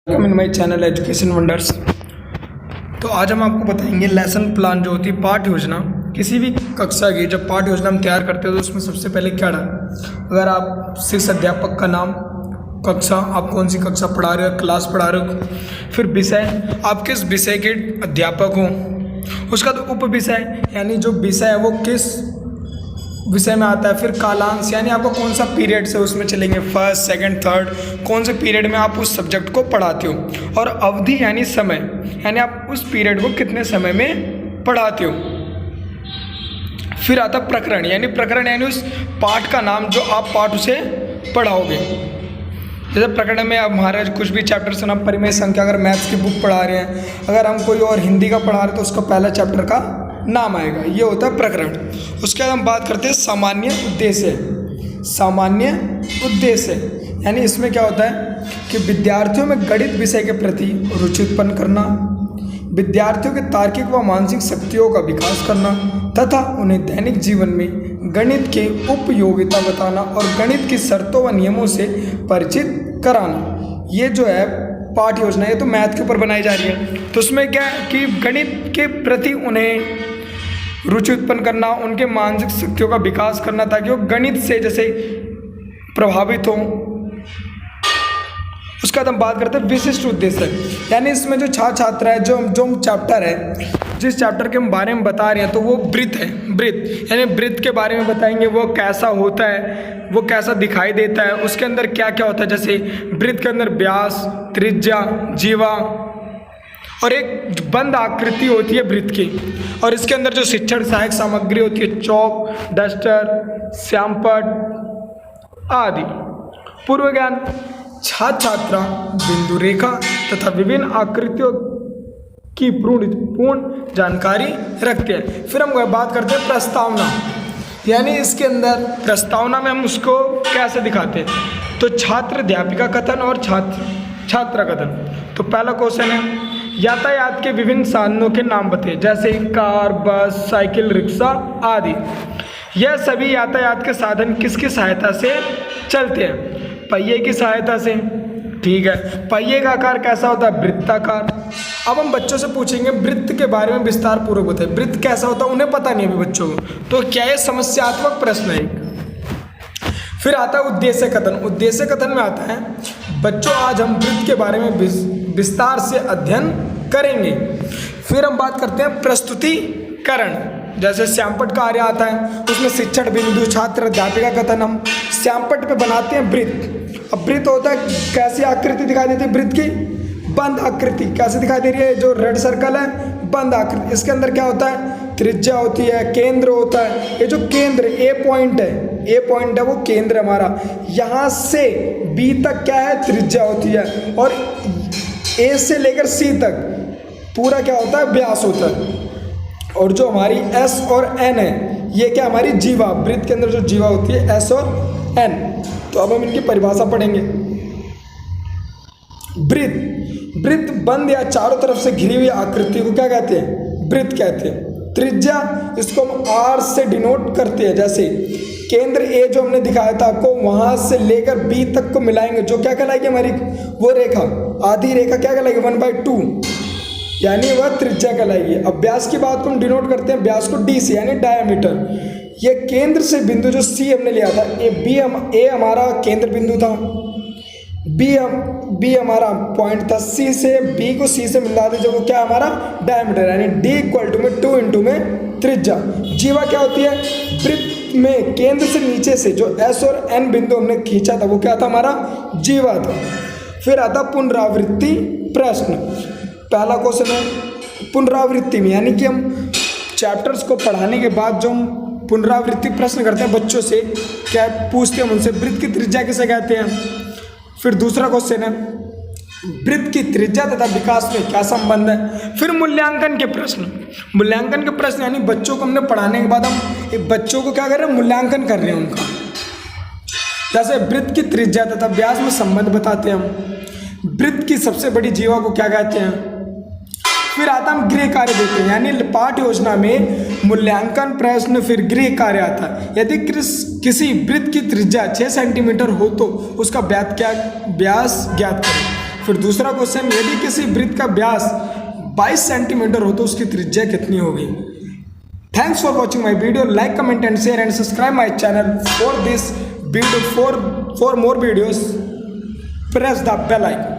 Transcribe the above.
Welcome in my channel education wonders. तो आज हम आपको बताएंगे लेसन प्लान जो होती है पाठ्य योजना। किसी भी कक्षा की जब पाठ्य योजना हम तैयार करते हैं तो उसमें सबसे पहले क्या डालें। अगर आप शिक्षक अध्यापक का नाम, कक्षा, आप कौन सी कक्षा पढ़ा रहे हो, क्लास पढ़ा रहे हो, फिर विषय, आप किस विषय के अध्यापक हो, उसका तो उप विषय यानी जो विषय है वो किस विषय में आता है, फिर कालांश यानी आपको कौन सा पीरियड से उसमें चलेंगे, फर्स्ट सेकंड थर्ड, कौन से पीरियड में आप उस सब्जेक्ट को पढ़ाते हो, और अवधि यानी समय यानी आप उस पीरियड को कितने समय में पढ़ाते हो। फिर आता प्रकरण यानी उस पाठ का नाम जो आप पाठ उसे पढ़ाओगे। जैसे प्रकरण में अब हमारे कुछ भी चैप्टर से नाम परिमेय संख्या, अगर मैथ्स की बुक पढ़ा रहे हैं, अगर हम कोई और हिंदी का पढ़ा रहे हैं तो उसका पहला चैप्टर का नाम आएगा, ये होता है प्रकरण। उसके बाद हम बात करते हैं सामान्य उद्देश्य। सामान्य उद्देश्य यानी इसमें क्या होता है कि विद्यार्थियों में गणित विषय के प्रति रुचि उत्पन्न करना, विद्यार्थियों के तार्किक व मानसिक शक्तियों का विकास करना तथा उन्हें दैनिक जीवन में गणित की उपयोगिता बताना और गणित की शर्तों व नियमों से परिचित कराना। ये जो है पाठ्य योजना, ये तो मैथ के ऊपर बनाई जा रही है। तो उसमें क्या है कि गणित के प्रति उन्हें रुचि उत्पन्न करना, उनके मानसिक शक्तियों का विकास करना ताकि वो गणित से जैसे प्रभावित हों। उसका हम बात करते हैं विशिष्ट उद्देश्य यानी इसमें जो छात्र छात्रा है, जो चैप्टर है, जिस चैप्टर के बारे में बता रहे हैं तो वो वृत्त है। वृत्त यानी वृत्त के बारे में बताएंगे, वो कैसा होता है, वो कैसा दिखाई देता है, उसके अंदर क्या क्या होता है। जैसे वृत्त के अंदर व्यास, त्रिज्या, जीवा और एक बंद आकृति होती है वृत्त की, और इसके अंदर जो शिक्षण सहायक सामग्री होती है, चौक, डस्टर, श्यामपट्ट आदि। पूर्व ज्ञान, छात्र छात्रा बिंदु रेखा तथा विभिन्न आकृतियों की पूर्ण जानकारी रखते हैं। फिर हम बात करते हैं प्रस्तावना यानी इसके अंदर प्रस्तावना में हम उसको कैसे दिखाते हैं। तो छात्र अध्यापिका कथन और छात्रा कथन। तो पहला क्वेश्चन है यातायात के विभिन्न साधनों के नाम बताइए, जैसे कार, बस, साइकिल, रिक्शा आदि। यह सभी यातायात के साधन किसकी सहायता से चलते हैं? पहिए की सहायता से। ठीक है, पहिए का आकार कैसा होता है? वृत्ताकार। अब हम बच्चों से पूछेंगे वृत्त के बारे में विस्तार पूर्वक बताइए। वृत्त कैसा होता है उन्हें पता नहीं अभी बच्चों को, तो क्या ये समस्यात्मक प्रश्न है। फिर आता है उद्देश्य कथन। उद्देश्य कथन में आता है बच्चों आज हम वृत्त के बारे में विस्तार से अध्ययन करेंगे। फिर हम बात करते हैं प्रस्तुतिकरण। जैसे श्यामपट्ट का कार्य आता है, उसमें शिक्षण बिंदु, छात्र अध्यापिका कथन। हम श्यामपट्ट पे बनाते हैं वृत्त। अब वृत्त होता है, कैसी आकृति दिखाई देती है वृत्त की? बंद आकृति। कैसे दिखाई दे रही है? जो रेड सर्कल है बंद आकृति। इसके अंदर क्या होता है? त्रिज्या होती है, केंद्र होता है। ये जो केंद्र ए पॉइंट है वो केंद्र हमारा। यहाँ से बी तक क्या है? त्रिज्या होती है, और ए से लेकर सी तक पूरा क्या होता है? व्यास होता है। और जो हमारी एस और एन है ये क्या हमारी जीवा, वृत्त के अंदर जो जीवा होती है एस और एन। तो अब हम इनकी परिभाषा पढ़ेंगे। वृत्त बंद या चारों तरफ से घिरी हुई आकृति को क्या कहते हैं? वृत्त कहते हैं। त्रिज्या इसको हम आर से डिनोट करते हैं। जैसे केंद्र ए जो हमने दिखाया था आपको, वहां से लेकर बी तक को मिलाएंगे, जो क्या कहलाएगी हमारी वो रेखा, आधी रेखा क्या कहलाएगी? 1/2 यानी वह त्रिज्या कहलाएगी। अब व्यास की बात को हम डिनोट करते हैं, व्यास को डी से यानी डायमीटर। ये केंद्र से बिंदु जो सी हमने लिया था, ए हमारा केंद्र बिंदु था, बी हमारा पॉइंट था, सी से बी को सी से मिला दे जो वो क्या हमारा डायमीटर, यानी डी इक्वल टू में 2 इंटू में त्रिज्या। जीवा क्या होती है? वृत्त में केंद्र से नीचे से जो एस और एन बिंदु हमने खींचा था वो क्या था? हमारा जीवा था। फिर आता पुनरावृत्ति प्रश्न। पहला क्वेश्चन है पुनरावृत्ति में, यानी कि हम चैप्टर्स को पढ़ाने के बाद जो हम पुनरावृत्ति प्रश्न करते हैं बच्चों से, क्या पूछते हैं उनसे वृत्त की त्रिज्या किसे कहते हैं। फिर दूसरा क्वेश्चन है वृत्त की त्रिज्या तथा विकास में क्या संबंध है। फिर मूल्यांकन के प्रश्न यानी बच्चों को हमने पढ़ाने के बाद हम एक बच्चों को क्या कर रहे हैं? मूल्यांकन कर रहे हैं उनका। जैसे वृत्त की त्रिज्या तथा व्यास में संबंध बताते हैं हम। वृत्त की सबसे बड़ी जीवा को क्या कहते हैं। फिर आता हम गृह कार्य देते हैं, यानी पाठ्य योजना में मूल्यांकन प्रश्न, फिर गृह कार्य आता है। यदि किसी वृत्त की त्रिज्या 6 सेंटीमीटर हो तो उसका व्यास ज्ञात करें। फिर दूसरा क्वेश्चन, यदि किसी वृत्त का व्यास 22 सेंटीमीटर हो तो उसकी त्रिज्या कितनी होगी। Thanks for watching my video, like comment and share and subscribe my channel for this video, for more videos, press the bell icon.